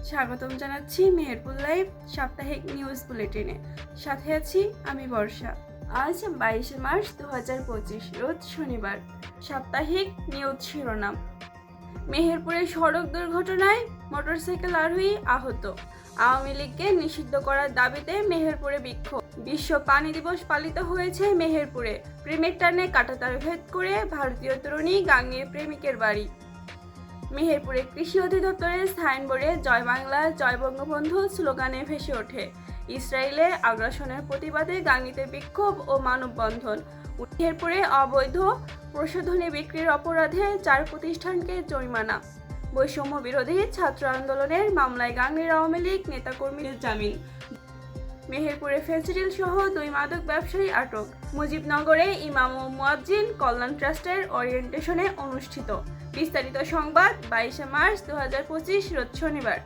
স্বাগতম জানাচ্ছি মেহেরপুর লাইভ সাপ্তাহিক নিউজ বুলেটিনে। সাথে আছি আমি বর্ষা। আজ 22 মার্চ 2025 রোজ শনিবার। সাপ্তাহিক নিউজ শিরোনাম: মেহেরপুরে সড়ক দুর্ঘটনায় মোটরসাইকেল আরোহী আহত। আওয়ামী লীগকে নিষিদ্ধ করার দাবিতে মেহেরপুরে বিক্ষোভ। বিশ্ব পানি দিবস পালিত হয়েছে মেহেরপুরে। প্রেমের টানে কাঁটাতার ভেদ করে ভারতীয় তরুণী গাঙ্গের প্রেমিকের বাড়ি। মেহেরপুরে কৃষি অধিদপ্তরের সাইনবোর্ডে জয় বাংলা জয় বঙ্গবন্ধু স্লোগানে ভেসে ওঠে। ইসরায়েলের আগ্রাসনের প্রতিবাদে গাঙ্গীতে বিক্ষোভ ও মানববন্ধন। মেহেরপুরে অবৈধ প্রসাধনী বিক্রির অপরাধে 4 প্রতিষ্ঠানকে জরিমানা। বৈষম্য বিরোধী ছাত্র আন্দোলনের মামলায় গাঙ্গীর আওয়ামী লীগ নেতাকর্মীদের জামিন। মেহেরপুরে ফেন্সিডিল সহ 2 মাদক ব্যবসায়ী আটক। মুজিবনগরে ইমাম ও মুয়াজ্জিন কল্যাণ ট্রাস্টের ওরিয়েন্টেশনে অনুষ্ঠিত। বিস্তারিত সংবাদ 22 মার্চ 2025 রোজ শনিবার।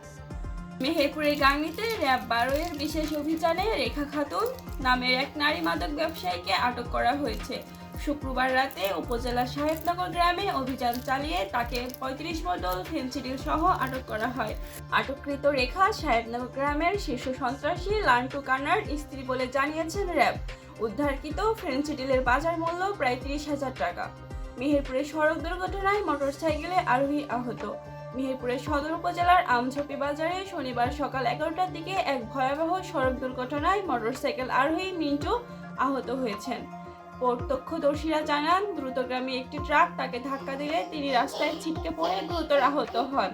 মেহেরপুরের গাংনীতে র্যাব 12 এর বিশেষ অভিযানে রেখা খাতুন নামের এক নারী মাদক ব্যবসায়ীকে আটক করা হয়েছে। শুক্রবার রাতে উপজেলার সাহেবনগর গ্রামে অভিযান চালিয়ে তাকে 35 বোতল ফেন্সিডিল সহ আটক করা হয়। আটককৃত রেখা সাহেবনগর গ্রামের শীর্ষ সন্ত্রাসী লান্টু কানার স্ত্রী বলে জানিয়েছেন র্যাব। উদ্ধারকৃত ফেন্সিডিলের বাজার মূল্য প্রায় 30,000 টাকা। মেহেরপুরে সড়ক দুর্ঘটনায় মোটরসাইকেলে আরোহী আহত। মেহেরপুরের সদর উপজেলার আমঝোপি বাজারে শনিবার সকাল 11টার দিকে এক ভয়াবহ সড়ক দুর্ঘটনায় মোটরসাইকেল আরোহী মিন্টু আহত হয়েছেন। প্রত্যক্ষদর্শীরা জানান, দ্রুতগামী একটি ট্রাক তাকে ধাক্কা দিলে তিনি রাস্তায় ছিটকে পড়ে গুরুতর আহত হন।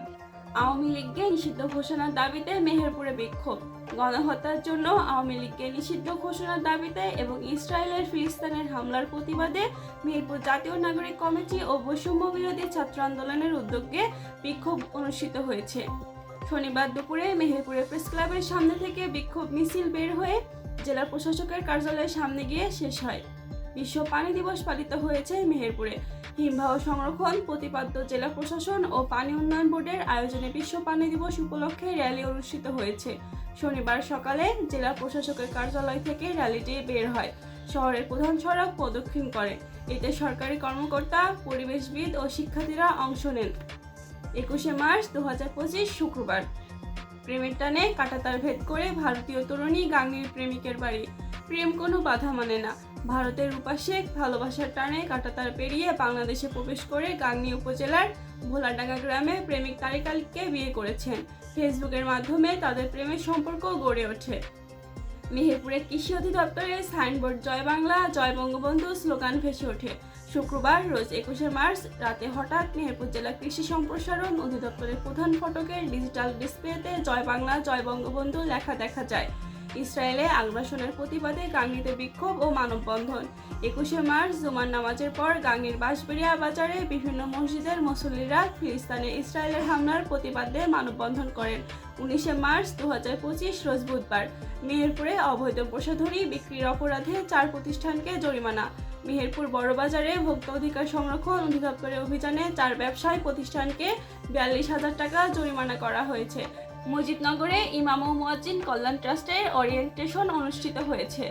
আওয়ামী লীগকে নিষিদ্ধ ঘোষণার দাবিতে মেহেরপুরে বিক্ষোভ। গণহত্যার জন্য আওয়ামী লীগকে নিষিদ্ধ ঘোষণার দাবিতে এবং ইসরায়েলের ফিলিস্তিনের হামলার প্রতিবাদে মেহেরপুর জাতীয় নাগরিক কমিটি ও বৈষম্য বিরোধী ছাত্র আন্দোলনের উদ্যোগে বিক্ষোভ অনুষ্ঠিত হয়েছে। শনিবার দুপুরে মেহেরপুরে প্রেস ক্লাবের সামনে থেকে বিক্ষোভ মিছিল বের হয়ে জেলা প্রশাসকের কার্যালয়ের সামনে গিয়ে শেষ হয়। বিশ্ব পানি দিবস পালিত হয়েছে মেহেরপুরে। হিমবাহ সংরক্ষণ প্রতিপাদ্য জেলা প্রশাসন ও পানি উন্নয়ন বোর্ডের আয়োজনে বিশ্ব পানি দিবস উপলক্ষে র্যালি অনুষ্ঠিত হয়েছে। শনিবার সকালে জেলা প্রশাসকের কার্যালয় থেকে র্যালিটি বের হয়। শহরের প্রধান সড়ক প্রদক্ষিণ করে। এতে সরকারি কর্মকর্তা, পরিবেশবিদ ও শিক্ষার্থীরা অংশ নেন। 21 মার্চ 2025 শুক্রবার। প্রেমের টানে কাঁটাতার ভেদ করে ভারতীয় তরুণী গাঙ্গীর প্রেমিকের বাড়ি। প্রেম কোনো বাধা মানে না। ভারতের রূপা শেখ ভালোবাসার টানে কাঁটাতার পেরিয়ে বাংলাদেশে প্রবেশ করে গাংনী উপজেলার ভোলাডাঙ্গা গ্রামে প্রেমিক তারিক আলীকে বিয়ে করেছেন। ফেসবুকের মাধ্যমে তাদের প্রেমের সম্পর্ক গড়ে ওঠে। মেহেরপুরে কৃষি অধিদপ্তরের সাইনবোর্ড জয় বাংলা জয় বঙ্গবন্ধু স্লোগান ভেসে ওঠে। শুক্রবার রোজ 21 মার্চ রাতে হঠাৎ মেহেরপুর জেলা কৃষি সম্প্রসারণ অধিদপ্তরের প্রধান ফটকের ডিজিটাল ডিসপ্লেতে জয় বাংলা জয় বঙ্গবন্ধু লেখা দেখা যায়। ইসরায়েলে আগ্রাসনের প্রতিবাদে গাংনীতে বিক্ষোভ ও মানববন্ধন। 21 মার্চ জুমার নামাজের পর গাংনীর বাঁশবেড়িয়া বাজারে বিভিন্ন মসজিদের মুসল্লিরা ফিলিস্তিনে ইসরায়েলের হামলার প্রতিবাদে মানববন্ধন করেন। 19 মার্চ 2025 রোজ বুধবার। মেহেরপুরে অবৈধ প্রসাধনী বিক্রির অপরাধে 4 প্রতিষ্ঠানকে জরিমানা। মেহেরপুর বড়বাজারে ভোক্তা অধিকার সংরক্ষণ অধিদপ্তরের অভিযানে 4 ব্যবসায়ী প্রতিষ্ঠানকে 42,000 টাকা জরিমানা করা হয়েছে। মুজিবনগরে ইমাম ও মুয়াজ্জিন কল্যাণ ট্রাস্টের ওরিয়েন্টেশন অনুষ্ঠিত হয়েছে।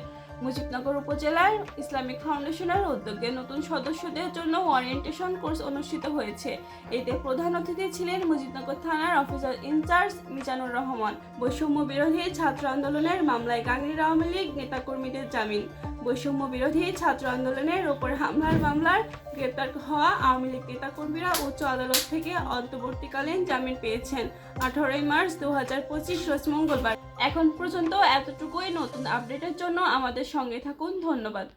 মুজিবনগর উপজেলার ইসলামিক ফাউন্ডেশনের উদ্যোগে নতুন সদস্যদের জন্য ওরিয়েন্টেশন কোর্স অনুষ্ঠিত হয়েছে। এতে প্রধান অতিথি ছিলেন মুজিবনগর থানার অফিসার ইনচার্জ মিজানুর রহমান। বৈষম্য বিরোধী ছাত্র আন্দোলনের মামলায় গাংগীর আওয়ামী লীগ নেতাকর্মীদের জামিন। বৈষম্য বিরোধী ছাত্র আন্দোলনের ওপর হামলার মামলার গ্রেপ্তার হওয়া আওয়ামী লীগ নেতাকর্মীরা উচ্চ আদালত থেকে অন্তর্বর্তীকালীন জামিন পেয়েছেন। 18 মার্চ 2025 রোজ মঙ্গলবার। এখন পর্যন্ত এতটুকুই। নতুন আপডেটের জন্য আমাদের সঙ্গে থাকুন। ধন্যবাদ।